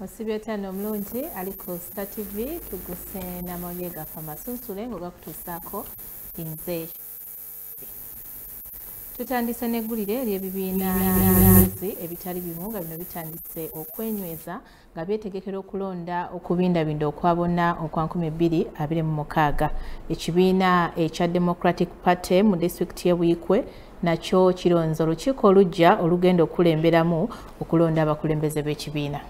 Osibyotano omulungi ali ku Star TV tuguse n'amawulire gaffe amasunsule ng'ogakutuusaako nze. Tutandise n'eggulire ery'ebibiina by'ebyobufuzi ebitali bimu nga bino bitandise okwenyweza nga byetegekera okulonda okubindabinda okwabona okwa 2026. Ekibiina ekya Democratic Party mu disitulikiti y'e Buikwe nakyo kironze olukiiko oluggya olugenda okulemberamu okulonda abakulembeze b'ekibiina.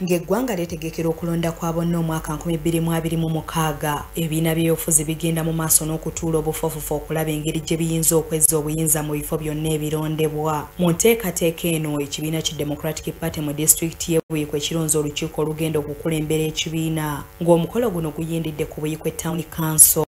Ng'eggwanga lyetegekera okulonda kwa bonna omwaka 2026, ebibiina by'ebyobufuzi bigenda mu maaso n'okutuula obufofufu okulaba engeri gye biyinza okwezza obuyinza mu bifo byonna ebirondebwa. Mu nteekateeka eno, ekibiina ki Democratic Party mu disitulikiti y'e Buikwe kironze olukiiko olugenda okukulembera ekibiina, ng'omukolo guno guyindidde ku Buikwe Town Council.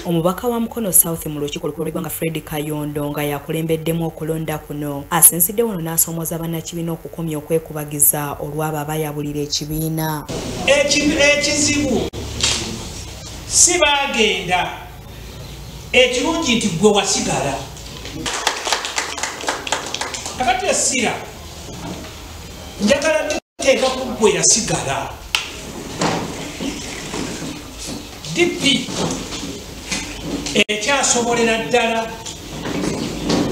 Omubaka wa Mukono South mu lukiiko olukulu nga Fred Kayondo nga yakulembeddemu okulonda kuno asinzidde wano n'asomooza bannakibiina okukomya okwekubagiza olw'abo abayabulira ekibiina. Ekizibu si baagenda, ekirungi nti gwe wasigala. Kakati essira njagala nteeka ku gwe yasigala. DP ekyasobolera ddala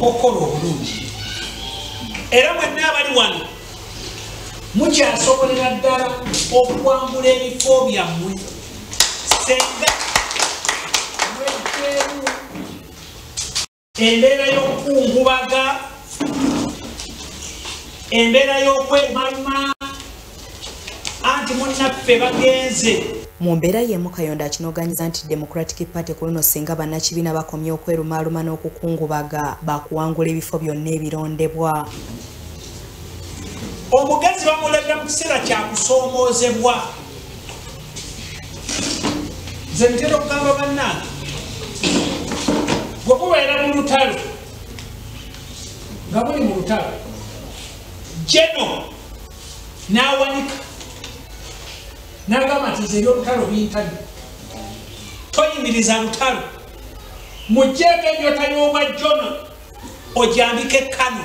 okukola obulungi, era mwenna abali wano mukyasobolera ddala okuwangula ebifo byammwe senga mwejjeemu embeera y'okukungubaga, embeera y'okwemaluma anti munnaffe bagenze. Mu mbeera y'emu Kayondo akinoganyiza nti Democratic Party ku luno singa bannakibiina bakomye okwerumaaluma n'okukungubaga bakuwangula ebifo byonna ebirondebwa. Omugazi bamulabira mu kiseera kya kusoomoozebwa. Nze ntera okugamba bannange, bwe mubeera mu lutalo nga muli mu lutalo jeno n'awanika n'agamba nti nze ebyolutalo bintani, toyimiriza lutalo, mugjeeko enjota y'obwa jono ojambike Kano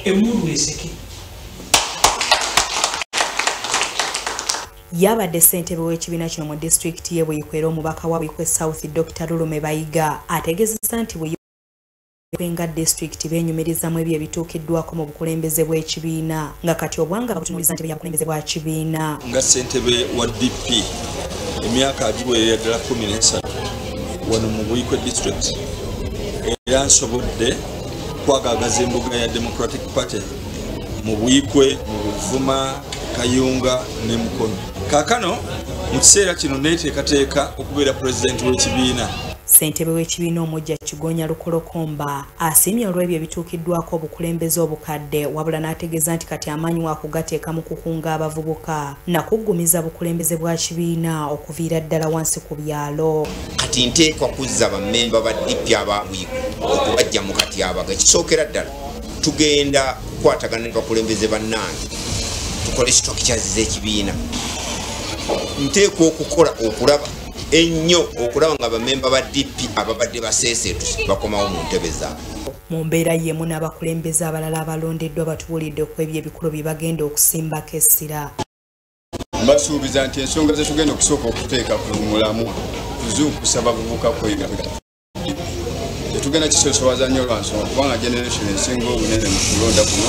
emmulu eseke. Yabadde ssentebe w'ekibiina kino mu disitulikiti y'e Buikwe era omubaka wa Buikwe South Dr. Lulume Bayiga ategeezezza nti nga disitulikiti beenyumirizamu ebyo ebituukiddwako mu bukulembeze bw'ekibiina nga kati obwanga babutunuliza nti byabukulembeze bwa kibiina. Nga ssentebe wa DP emyaka agiwerera ddala 13 wano mu Buikwe district, era nsobodde kwagaagaza embuga ya Democratic Party mu Buikwe, mu Buvuma, Kayunga ne Mukono. Kaakano mu kiseera kino neeteekateeka okubeera pulezidenti w'ekibiina. Ssentebe w'ekibiina omujja Kigonya Lukolokomba asiimye olw'ebyo ebituukiddwako obukulembeze obukadde, wabula n'ategeeza nti kati amaanyi waakugateeka mu kukunga abavubuka nakuggumiza bukulembeze bwa kibiina okuviira ddala wansi ku byalo. Kati nteekwa kuzza bammemba ba DP aba Buikwe okubajja mu katyabaga. Ekisookera ddala tugenda kukwatagana ne bakulembeze bannange tukole sitokikyaziza ekibiina. Nteekwa okukola okulaba ennyo okulaba nga bammemba ba DP ababadde baseeseetusi bakomawo mu ntebe zaabwe. Mu mbeera y'emu n'abakulembeze abalala abalondeddwa batubuulidde ku ebyo ebikulu bye bagenda okusimbako essira. Mbasuubiza nti ensonga ze tugenda okusooka okuteeka ku mulamu tuzuukusa bavubuka kwegabira. Tetugenda kisoosowaza nnyo lwa nsonga kubanga generation esinga obunene mu kulonda kuno.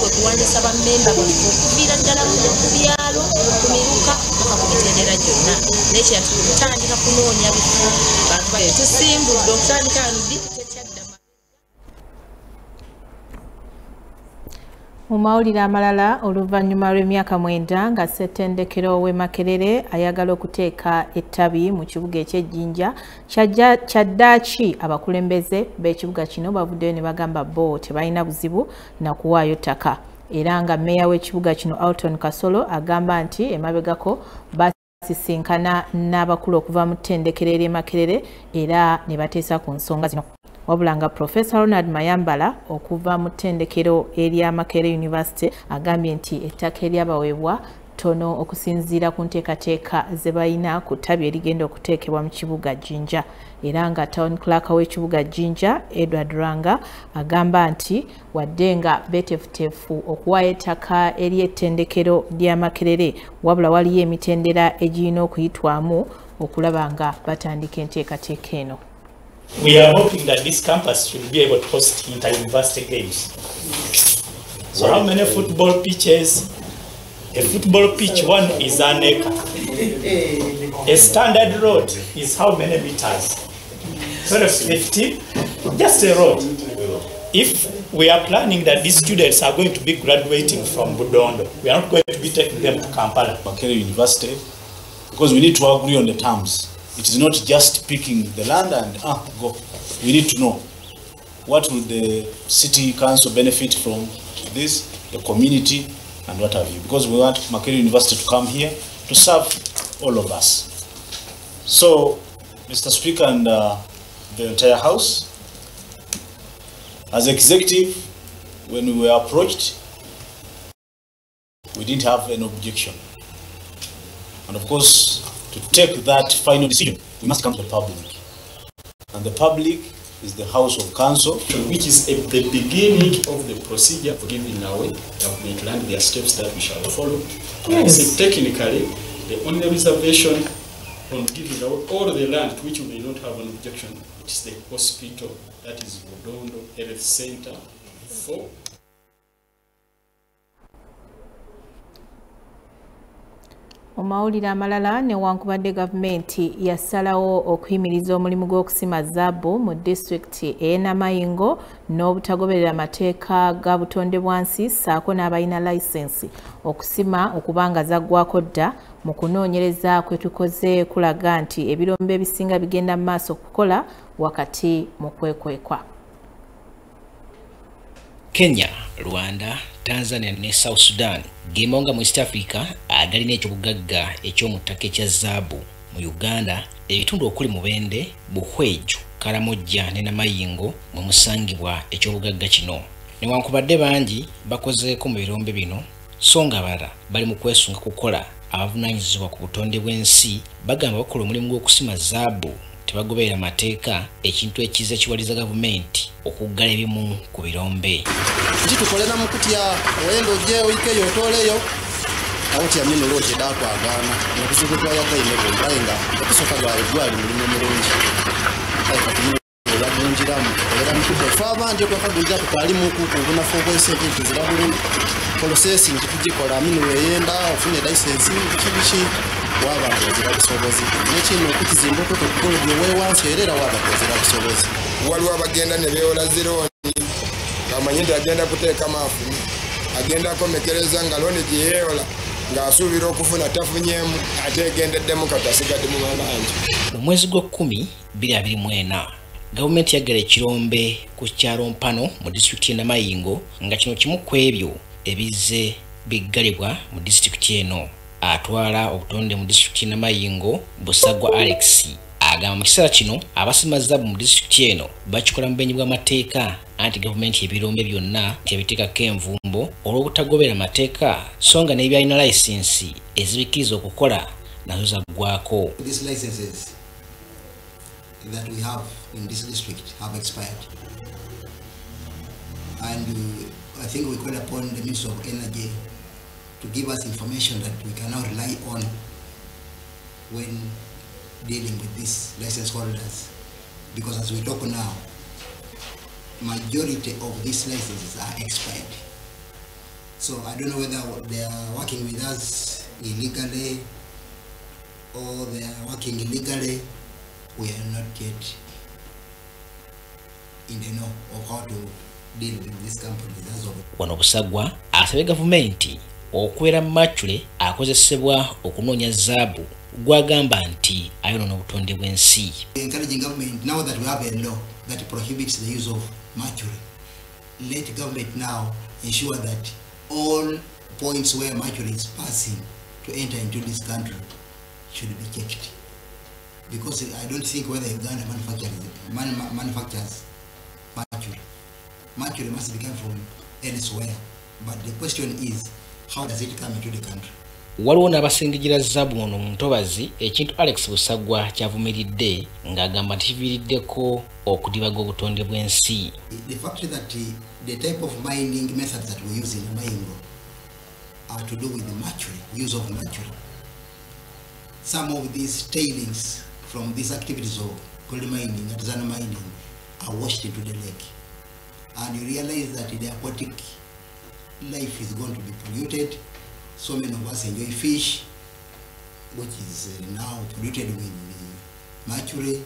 Okuwandiisa bammemba baffe okuviira ddala ku byalo, ku miruka paka ku mitendera gyonna. N'ekyo yatutandika kunoonya bifo bantu tusimbudde okutandika ndi tekyadda. Mu mawulire amalala oluvannyuma lw'emyaka 9 nga ssettendekero w'e Makerere ayagala okuteeka ettabi mu kibuga eky'Ejjinja kyaddaaki abakulembeze b'ekibuga kino bavuddeyo ne bagamba bo tebalina buzibu na kuwaayo ttaka, era nga mmeeya w'ekibuga kino Alton Kasolo agamba nti emabegako basisinkana n'abakulu okuva mu ttendekero ery'e Makerere era ne bateesa ku nsonga zino. Wabula nga Professor Ronald Mayambala okuva mu ttendekero erya Makerere University agambye nti ettaka eryabaweebwa ttono okusinziira ku nteekateeka ze balina ku ttabi erigenda okuteekebwa mu kibuga Jinja. Era nga Town Clerk w'ekibuga Jinja, Edward Ranga, agamba nti wadde nga beeteefuteefu okuwaayo ettaka ery'ettendekero lya Makerere, wabula waliyo emitendera egirina okuyitwamu okulaba nga batandika enteekateeka eno. We are hoping that this campus should be able to host inter-university games. So how many football pitches? A football pitch, one is an acre. A standard road is how many meters? Sort of 15, just a road. If we are planning that these students are going to be graduating from Budondo, we are not going to be taking them to Kampala. Makerere University, because we need to agree on the terms. It is not just picking the land and go. We need to know what will the city council benefit from this, the community, and what have you. Because we want Makerere University to come here to serve all of us. So, Mr. Speaker and the entire House, as executive, when we were approached, we didn't have an objection. And of course, to take that final decision, we must come to the public. And the public is the House of Council. Which is at the beginning of the procedure for giving away government land. There are steps that we shall follow. Yes. So technically, the only reservation on giving away all the land to which we may not have an objection, it is the hospital, that is Budondo Health Center 4. Omawulire amalala newankubadde gavumenti yasalawo okuyimiriza omulimu gw'okusima zaabu mu disitulikiti ey'e Namayingo n'obutagoberera amateeka ga butonde bwansi ssaako n'abalina layisensi okusima okubanga zaggwako dda. Mu kunoonyereza kwe tukoze kulaga nti ebirombe ebisinga bigenda mu maaso okukola wakati mu kwekwekwa. Kenya, Rwanda, Tanzania ne South Sudan gemonga mu East Africa agalina ekyobugagga eky'omuttaka ekya zaabu. Mu Uganda ebitundu okuli Mubende, Buhweju, Karamojja ne Namayingo mwe musangibwa ekyobugagga kino. Newankubadde bangi bakozeeko mu birombe bino, so nga abalala bali mu kwesunga kukola. Abavunaanyizibwa ku butonde bw'ensi bagamba bakola omulimu gw'okusima zaabu tebagoberera mateeka, ekintu ekiza kiwaliza gavumenti okuggala ebimu ku birombe. Tukolera mu kutya wendo je oyikeyo otoleyo awoti amino loje dakwagana nokusobola yakaine bwenga okusoka gwali mulimo mulungi yabunjiramu era mukubbe fabanje kwakagulira tukali muku kubuna fobo esente tuzirabulu processing tujikola amino yenda ofune license kibishi waba ngozira kusobozi nekino okutizimba ko tukolo byewe wanserera waba ngozira kusobozi waliwo abagenda ne beola zero amanyinda agenda kuteeka maafu agenda komekereza nga lone gyeyeola ng'asuubira okufuna tafunyemu ate egendeddemu katasigadde mu mabanja. Mu mwezi gw'Okumi 2024 gavumenti yaggala ekirombe ku kyalo Mpano mu disitulikiti y'e Namayingo nga kino kimu ku ebyo ebizze biggalibwa mu disitulikiti eno. Atwala obutonde mu disitulikiti y'e Namayingo Busagwa Alex agamba mu kiseera kino abasima zaabu mu disitulikiti eno bakikola mu bumenyi bw'amateeka anti gavumenti ebirombe byonna tebiteekako envumbo olw'obutagobera amateeka so nga n'ebyalina layisensi ezibikiriza okukola nazo zaggwako. These licenses that we have in this district have expired, and I think we call upon the Minister of Energy to give us information that we can now rely on when dealing with these license holders, because as we talk now, majority of these licenses are expired. So I don't know whether they are working with us illegally or they are working illegally. We are not yet in the know of how to deal with this company. Wano Busagwa asabye gavumenti okubeera Matule akozesebwa okunoonya zaabu gwagamba nti ayonoona obutonde bw'ensi. Encouraging government, now that we have a law that prohibits the use of mercury, let government now ensure that all points where mercury is passing to enter into this country should be checked. Because I don't think whether Uganda manufactures mercury. Mercury must be coming from elsewhere. But the question is, how does it come into the country? waliwo n'abasengejera zaabu ono mu ntobazi ekintu Alex Busagwa kyavumiridde ng'agamba nti kiviiriddeko okudibaga obutonde bw'ensi. The fact that the type of mining methods that we use in Mayingo are to do with the mercury, use of mercury. Some of these tailings from these activities of gold mining, artisanal mining, are washed into the lake. And you realize that the aquatic life is going to be polluted. So many of us enjoy fish, which is now polluted with mercury,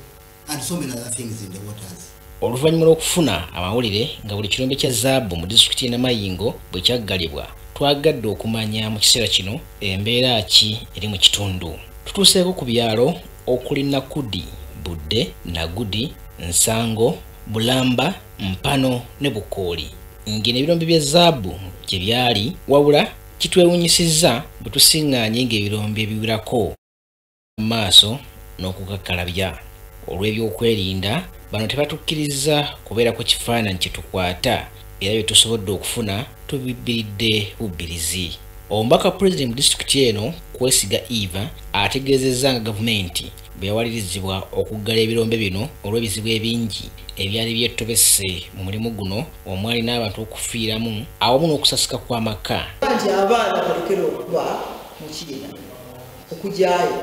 and so many other things in the waters. Oluvannyuma lw'okufuna amawulire nga buli kirombe kya zaabu mu disitulikiti y'e Mayingo bwe kyaggalibwa, twagadde okumanya mu kiseera kino embeera ki eri mu kitundu. Tutuuseeko ku byalo okuli Nakudi, Budde, Nagudi, Nsango, Bulamba, Mpano ne Bukooli. Ng'eno ebirombe bya zaabu gye byali, wabula kitwewunyisizza bwe tusiŋŋaanye ng'ebirombe ebiwerako mu maaso n'okukakkalabya. Olw'ebyokwerinda bano tebatukkiriza kubeerako kifaananyi kye tukwata era bye tusobodde okufuna tubibbiridde bubbirizi. Omubaka Pulezidenti mu disitulikiti eno Kwesiga Eva ategeezezza nga gavumenti bwe yawalirizibwa okuggala ebirombe bino olw'ebizibu ebingi ebyali byetobese mu mulimu guno omwali n'abantu okufiiramu awamu n'okusasika kw'amaka. Nti abaana balekera okuba mu kiina okujyayo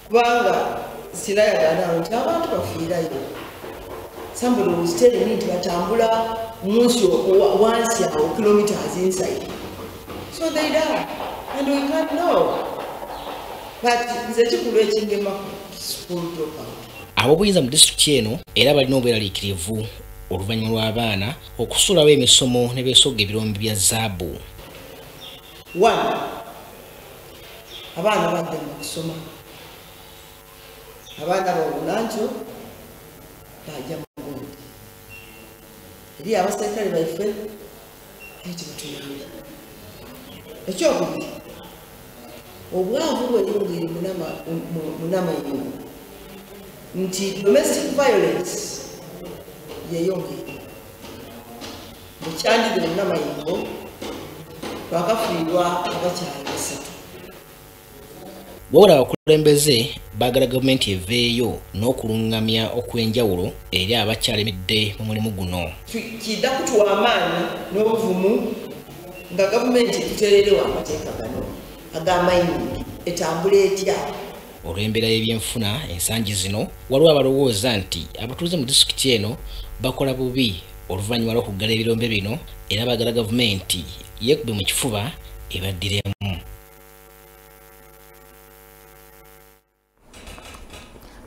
kubanga sirayagana nti abantu bafiirayo. Somebody was telling me nti batambula munsi wansi awo kilometers inside. So they die, and we can't know. But nze kikulu ekingema school dropout. Ab'obuyinza mu disitulikiti eno era balina obweraliikirivu oluvannyuma lw'abaana okusuulawo emisomo ne beesogga ebirombe bya zaabu. One, abaana badde mu kusoma. Abaana b'obunanjo bajja mu gundi. Eri abaserikale baffe eti batuyambye. Ekyokubiri, obwavu bw'eryongeri Mayingo nti domestic violence yeyongere. Mukyandire Mayingo twakafiirwa abakyala 3. Wabula abakulembeze baagala gavumenti eveeyo n'okulungamya okw'enjawulo eri abakyalemedde mu mulimu guno. Kidda kutuwa amaanyi n'obuvumu nga gavumenti ekuteererewo amateeka gano ag'amayingi etambula etya. Olw'embeera y'ebyenfuna ensangi zino waliwo abalowooza nti abatuuze mu disitulikiti eno bakola bubi oluvannyuma lw'okuggala ebirombe bino era baagala gavumenti yeekube mu kifuba ebaddiremu.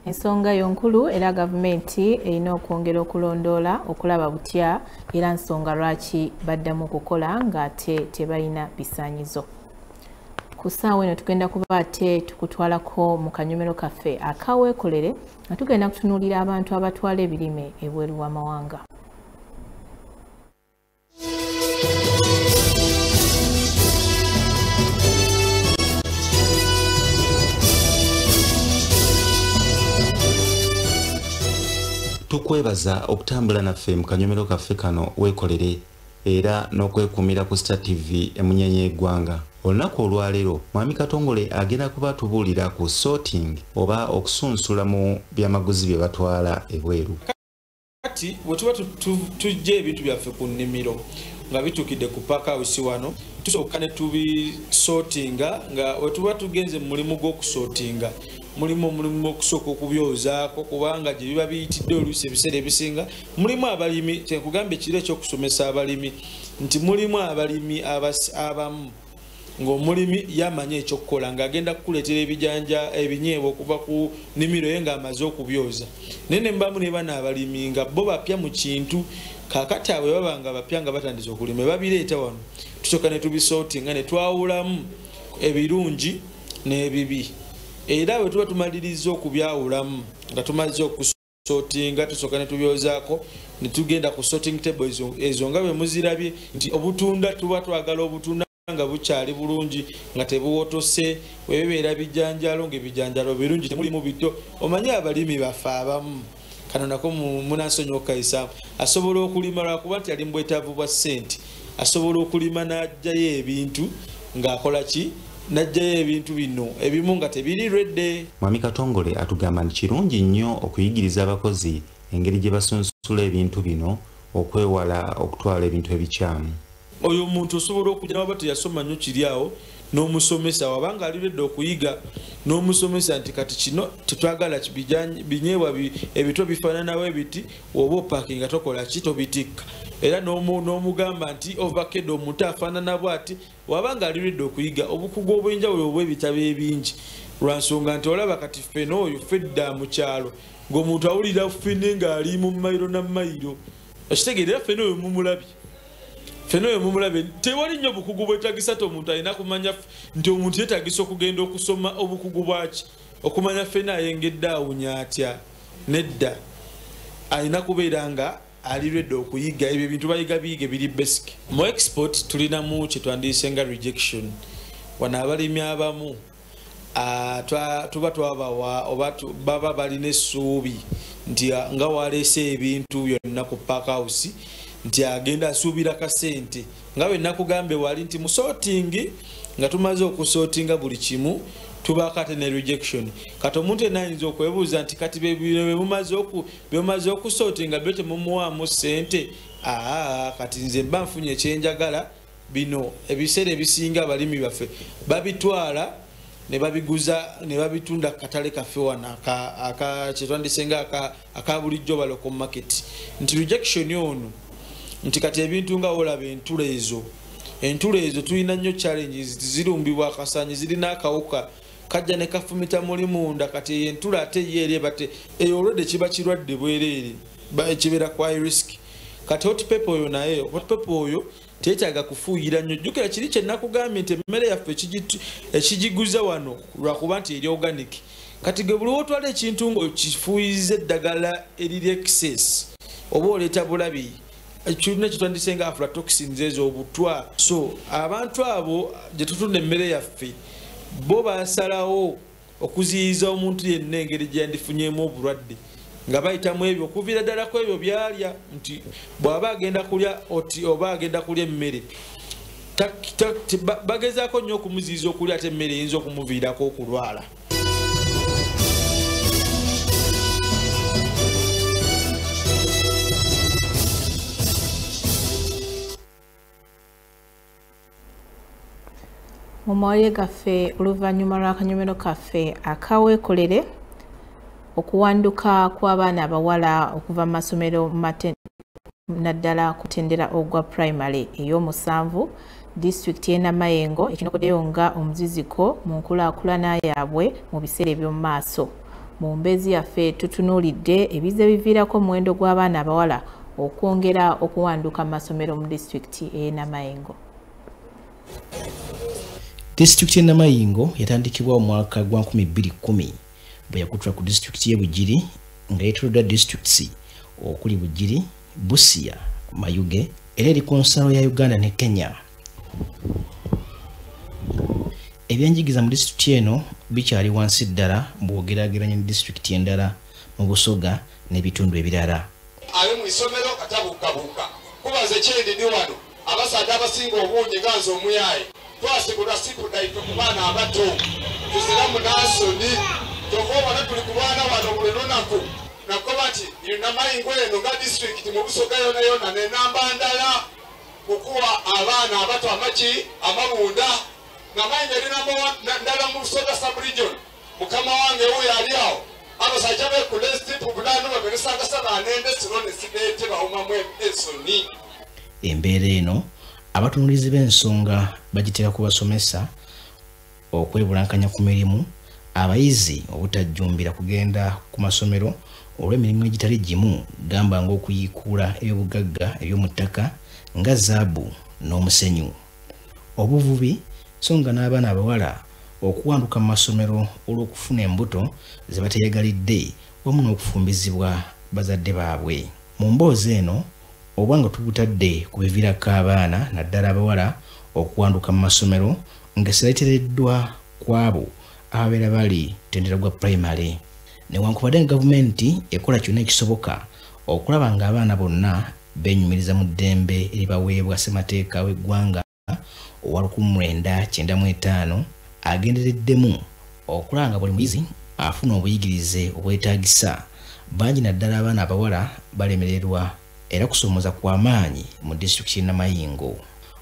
Ensonga yonkulu era gavumenti erina okwongera okulondoola okulaba butya era nsonga lwaki baddamu okukola ng'ate tebalina bisaanyizo. Ku ssaawa eno tugenda kuba ate tukutwalako mu kanyomero kaffe akaweekolere nga tugenda kutunuulira abantu abatwala ebirime ebweru w'amawanga. Tukwebaza okutambula naffe mu kanyomero kaffe kano weekolere era n'okwekuumira ku Star TV emunyenye eggwanga. Olunaku olwaleero Mwami Katongole agenda kuba tubuulira ku sorting oba okusunsula mu byamaguzi bye batwala ebweru. Kati bwe tuba tujja ebintu byaffe ku nnimiro nga bituukidde ku paaka house wano tusooka ne tubisortinga nga we tuba tugenze mu mulimu gw'okusortinga mulimu okusooka okubyozaako kubanga gye biba biyitidde oluusi ebiseera ebisinga mulimu abalimi tekugamba ekiro ekyokusomesa abalimi nti mulimu abalimi abamu ng'omulimi yamanya ekyokukola ng'agenda kukuleetera ebijanja ebinyeebwa okuva ku nnimiro ye ng'amaze okubyoza naye ne mbamu ne bano abalimi nga bo bapya mu kintu kaakati abwe baba nga bapya nga batandise okulima babireeta wano tusooka ne tubisortinga ne twawulamu ebirungi n'ebibi era bwe tuba tumaliriza okubyawulamu nga tumaliza okusortinga tusooka ne tubyozaako ne tugenda ku sorting table ezo nga bwe muzirabye nti obutunda tuba twagala obutunda nga bukyali bulungi nga tebuwotose webibeera bijanjalo ng'ebijanjalo birungi temulimu bito omanye abalimi baffe abamu kano nako munansonyi okukayisa asobola okulima lwakuba nti ali mu bwetaavu bwa ssente asobola okulima n'ajjayo ebintu ng'akola ki najjayo ebintu bino ebimu nga tebiri redde. Mwami Katongole atugamba nti kirungi nnyo okuyigiriza abakozi engeri gye basunsula ebintu bino okwewala okutwala ebintu ebikyamu. Oyo omuntu osobola okujja n'aba teyasoma nnyo kiri awo n'omusomesa wabanga ali redde okuyiga n'omusomesa nti kati kino tetwagala binyeebwa ebito bifaananawo ebiti oba opaakinga tokola ki tobitikka. Era n'omugamba nti ovakado omuntu afaanana bw'ati wabanga ali redde okuyiga obukugu obw'enjawulo obw'ebitabo ebingi lwansonga nti olaba kati ffene oyo fedda mu kyalo ng'omuntu awulira ffene ng'ali mu mayiro n'amayiro okitegeera ffene oyo mumulabye. Ffene oyo mumulabye tewali nnyo obukugu bwetagisa ti omuntu alina kumanya nti omuntu yeetagisa okugenda okusoma obukugu bwaki okumanya ffene ayengedde awunya atya nedda alina kubeera nga ali redde okuyiga ebyo ebintu bayiga biyige biri basic. Mu export tulinamu kye twandiyise nga rejection. Wano abalimi abamu tuba twabawa oba baba balina essuubi nti nga waleese ebintu byonna ku pack house nti agenda asuubira kasente nga bwe nakugambe wali nti musorting nga tumaze okusortinga buli kimu tubakate ne rejection. Kati omuntu enayinza okwebuuza nti kati byomaze okusortinga byo temumuwaamu sente. Kati nze mba nfunye ekyenjagala bino ebiseera ebisinga abalimi baffe babitwala ne babiguza ne babitunda katale kaffe wano kyetwandisenga aka bulijjo baloko market nti rejection ono nti kati ebintu nga olaba entulo ezo tulina nnyo challenges zirumbibwa akasanyi zirina akawuka kajja ne kafumita muli munda kati entula ate yeere bate eyo olwedde kiba kirwadde bwereere ekibeera kwa risk. Kati hot pepper oyo naye hot pepper oyo teetaaga kufuuyira nnyo. Jjukira kiri kye nakugambye nti emmere yaffe ekigiguza wano lwakuba nti eri organic. Kati ge buli wotwala ekintu ng'okifuuyiza eddagala eriri excess oba oleeta bulabi kirina kitwandisenga aflatoxins ezo obutwa. So abantu abo gye tutunda emmere yaffe bo basalawo okuziyiza omuntu yenna engeri gye yandifunyemu obulwadde nga bayitamu ebyo okuviira ddala ku ebyo byalya nti bw'aba agenda kulya oba agenda kulya emmere bagezaako nnyo okumuziyiza okulya ate emmere eyinza okumuviirako okulwala. Mu mawulire gaffe oluvannyuma lw'akanyomero kaffe akaweekolere okuwanduka kw'abaana abawala okuva mu masomero naddala kutendera ogwa primary ey'omusanvu disitulikiti y'e Namayengo ekinokoddeyo nga omuziziko mu nkulaakulana yaabwe mu biseera eby'omu maaso. Mu mbezi yaffe tutunuulidde ebiza biviirako omuwendo gw'abaana abawala okwongera okuwanduka mu masomero mu disitulikiti y'e Namayengo. Disitulikiti y'e Namayengo yatandikibwa mu mwaka gwa 2010 bwe yakuttwa ku disitulikiti y'e Bugiri nga yeetooloddwa disitulikiti okuli Bugiri, Busia, Mayuge era eri ku nsalo ya Uganda ne Kenya. Ebyenjigiriza mu disitulikiti eno bikyali wansi ddala bw'ogeraageranya ne disitulikiti endala mu Busoga n'ebitundu ebirala. Abe mu isomero katabuukabuuka kubaza ekyendidi wano abasaadde abasinga obungi nga nze omuyaaye twasigulwa sipudaife ku baana abato tuzira mu Nansoni tokoobona tuli ku baana bano buli lunaku nakuba nti Namayengo eno nga disitulikiti mu Busoga yona yona nenamba ndala kukuwa abaana abato amabunda Namayengo erinamba ndala mu Busoga sub-region mukama wange wuyo ali awo abasajja bekulestipu bulano baberesangasana nende sirone sideete bawumamu ensoni. Embeera eno abatunuulizi b'ensonga bagitera kubasomesa okwebulankanya ku mirimu abayizi obutajjumbira kugenda ku masomero olw'emirimu egitali gimu gamba ng'okuyiikuula ebyobugagga eby'omu ttaka nga zaabu n'omusenyu. Obuvubi so nga n'abaana abawala okuwanduka mu masomero olw'okufuna embuto ze bateyagalidde wamu n'okufumbizibwa bazadde baabwe. Mu mboozi eno obwanga tubutadde ku biviirako abaana naddala abawala okuwanduka mu masomero nga sireetereddwa kwabo ababeera bali tendera gwa primary. Newankubadde gavumenti ekola kyonna ekisoboka okulaba nga abaana bonna beenyumiriza mu ddembe eribaweebwa ssemateeka w'eggwanga owa 1995 agendereddemu okulanga buli muyizi afuna obuyigirize obwetaagisa bangi naddala abaana abawala balemererwa era kusomoza kwa maanyi mu disitulikiti y'e Namayingo.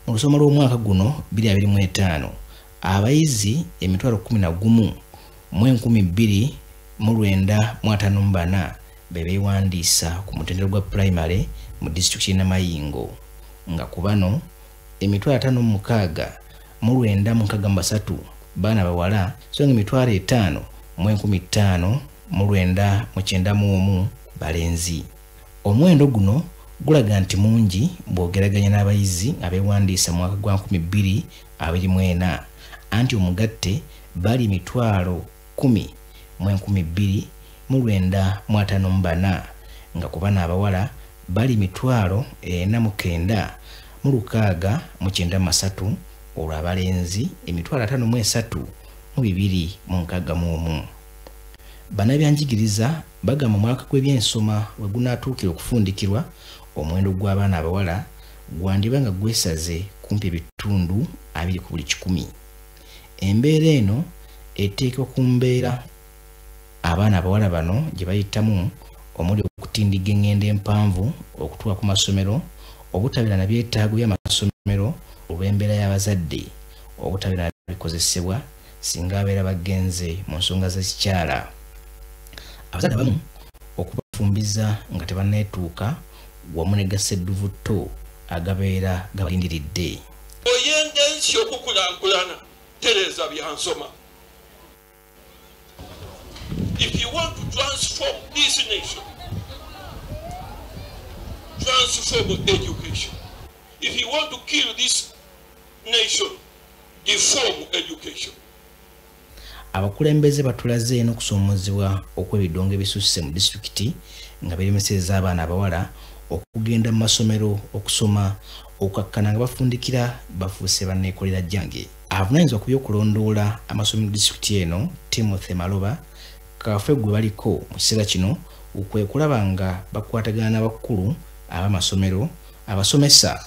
Mu lusoma lw'omwaka guno 2025 abayizi 11,254 be beewandiisa ku mutendera gwa primary mu disitulikiti y'e Namayingo, nga ku bano 56,963 baana bawala so nga 5,15,991 balenzi. Omuwendo guno gulaga nti mungi bw'ogeraganya n'abayizi abeewandiisa mu mwaka gwa 2024 anti omugatte bali 10,254 nga ku bana abawala bali 49,693 olwo abalenzi 53,261. Bannabyanjigiriza bagamba mu mwaka gw'ebyensoma we gunaatuukira okufundikirwa omuwendo gw'abaana abawala gwandiba nga gwesaze kumpi ebitundu 2 ku buli 100. Embeera eno eteeka ku mbeera abaana abawala bano gye bayitamu omuli okutindiga engendo empanvu okutuuka ku masomero, obutabeera na byetaago by'amasomero olw'embeera y'abazadde, obutabeera na bikozesebwa singa abeera bagenze mu nsonga z'ekikyala, abazadde abamu okubafumbiza nga tebanneetuuka wamu ne gassedduvutto agabeera gabalindiridde. Oyenda ensi okukulaakulana tereza byansoma. If you want to transform this nation, transform education. If you want to kill this nation, deform education. Abakulembeze batulaze eno kusomozebwa okw'ebidongo ebisusse mu disitulikiti nga biremeseza abaana abawala okugenda mu masomero okusoma okukakkana nga bafundikira bafuuse banneekolera jjange. Avunaanyizibwa ku by'okulondoola amasomero mu disitulikiti eno Timothy Maloba kafe gwe baliko mu kiseera kino kwe kulaba nga bakwatagana n'abakulu ab'amasomero, abasomesa,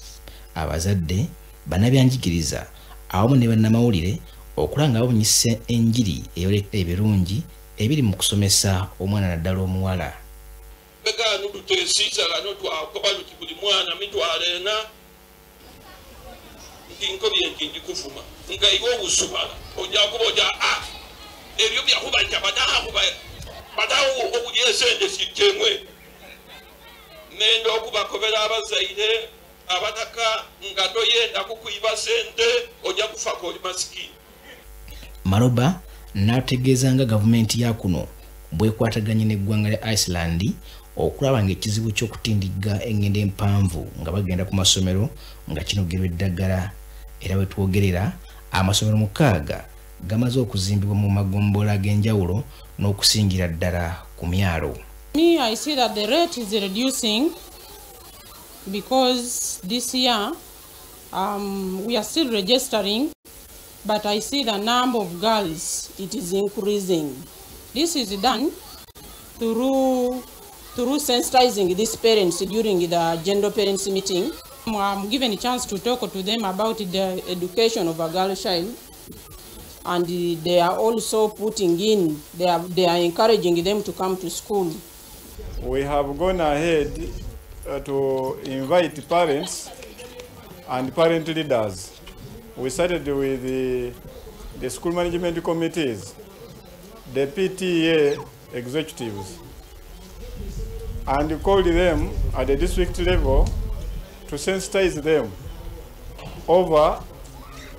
abazadde, bannabyanjigiriza awamu ne bannamawulire okulanga babunyisa enjiri eyoleka ebirungi ebiri mu kusomesa omwana naddala omuwala. Begano tutesiza lano twakoba luti buli mwana mitwalena nkinko byenkindi kuvuma nga iwe obusubala ojja kuba ojja ebyo byakubanja badawo obulyesende sitemwe nenda okubakobera abazaire abataka nga toyenda kukuyiba sente ojja kufa koli masikini. Maloba n'ategeeza nga gavumenti ya kuno bwekwataganye n'eggwanga lya Iceland okulaba ng'ekizibu ky'okutindiga engendo empanvu nga bagenda ku masomero nga kinogerwa eddagala, era bwe twogerera amasomero 6 gamaze okuzimbibwa mu magombola ag'enjawulo n'okusingira ddala ku myalo. Me, I see that the rate is reducing because this year we are still registering, but I see the number of girls, it is increasing. This is done through sensitizing these parents during the gender parents meeting. I'm given a chance to talk to them about the education of a girl child, and they are also putting in, they are encouraging them to come to school. We have gone ahead to invite parents and parent leaders. We started with the school management committees, the PTA executives, and called them at the district level to sensitize them over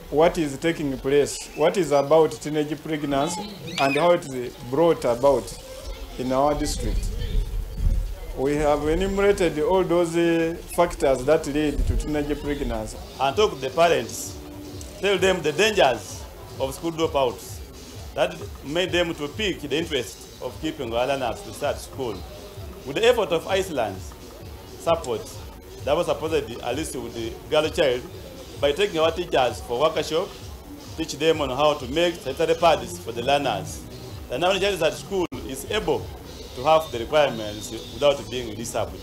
what is taking place, what is about teenage pregnancy and how it is brought about in our district. We have enumerated all those factors that lead to teenage pregnancy. And talk to the parents, tell them the dangers of school dropouts that made them to pick the interest of keeping our learners to start school. With the effort of Iceland's support, that was supposedly at least with the girl child, by taking our teachers for workshop, teach them on how to make sanitary pads for the learners. The now child is at school is able to have the requirements without being disabled.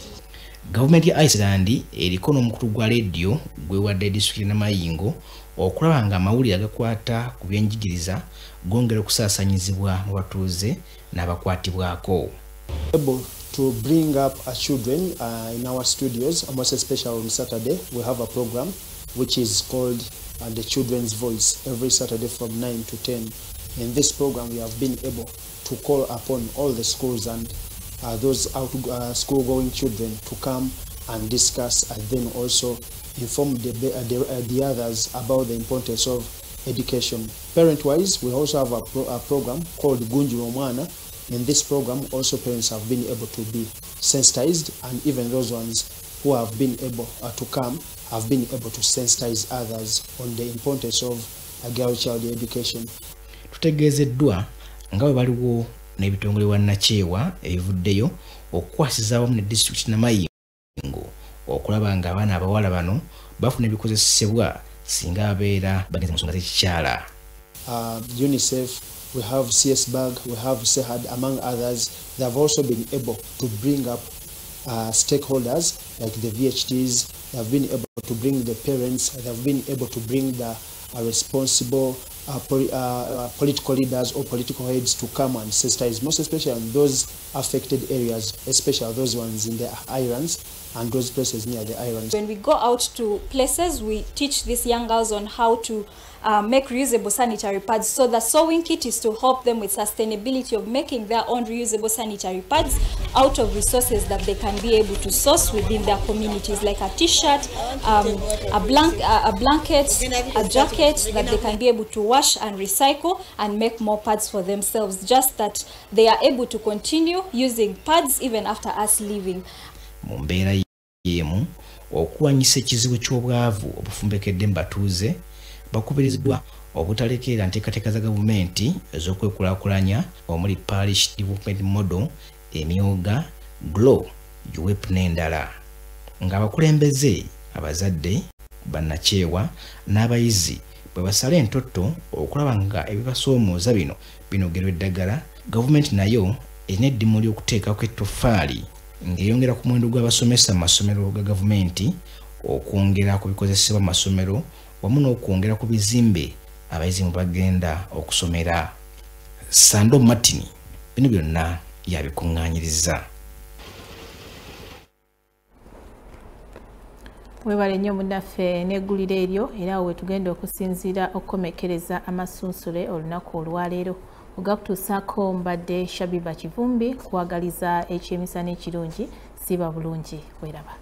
Government ya Iceland eriko n'omukulu gwa radio gwewadde district Namayingo okulaba nga amawulire agakwata ku byenjigiriza gongera okusaasanyizibwa mu batuuze n'abakwatibwako. Able to bring up our children in our studios, most especially on Saturday, we have a program which is called The Children's Voice every Saturday from 9 to 10. In this program, we have been able to call upon all the schools and those school-going children to come and discuss, and then also inform the others about the importance of education. Parent-wise, we also have a program called Gunjuro Mwana. In this program, also parents have been able to be sensitized, and even those ones who have been able to come have been able to sensitize others on the importance of girl child education. Tutegezeddwa nga bwe baliwo n'ebitongole bannakyewa ebivuddeyo okukwasiza awamu ne disitulikiti Namayingo okulaba nga abaana abawala bano bafuna ebikozesebwa singa abeera bagenze mu nsonga z'ekikyala. UNICEF, we have CSBAG, we have SEHAD, among others. They have also been able to bring up stakeholders like the VHTs. They have been able to bring the parents. They have been able to bring the responsible political leaders or political heads to come and sensitize, most especially in those affected areas, especially those ones in the islands and those places near the islands. When we go out to places, we teach these young girls on how to make reusable sanitary pads. So the sewing kit is to help them with sustainability of making their own reusable sanitary pads out of resources that they can be able to source within their communities, like a t-shirt, a blanket, a jacket that they can be able to wash and recycle and make more pads for themselves, just that they are able to continue using pads even after us leaving. Mu mbeera y'emu okuwanyisa ekizibu ky'obwavu obufumbekedde mu batuuze bakubiriziddwa obutalekerera nteekateeka za gavumenti ez'okwekulaakulanya omuli Parish Development Model, emyoga, GLOW, UWEP n'endala. Ng'abakulembeze, abazadde, bannakyewa n'abayizi bwe basala entotto okulaba nga ebibasoomooza bino binogerwa eddagala, gavumenti nayo erina eddimu ly'okuteekako ettoffaali ng'eyongera ku muwendo gw'abasomesa mu masomero ga gavumenti, okwongera ku bikozesebwa mu masomero wamu n'okwongera ku bizimbe abayizi mu bagenda okusomera. Sando Martin bino byonna yabikuŋŋaanyiriza. Webale nnyo munnaffe n'egguliro eryo, era we tugenda okusinziira okukomekereza amasunsule olunaku olwaleero. Ogakutuusaako mbadde Shabiba Kivumbi kuwagaliza ekyemisana ekirungi. Siba bulungi, weraba.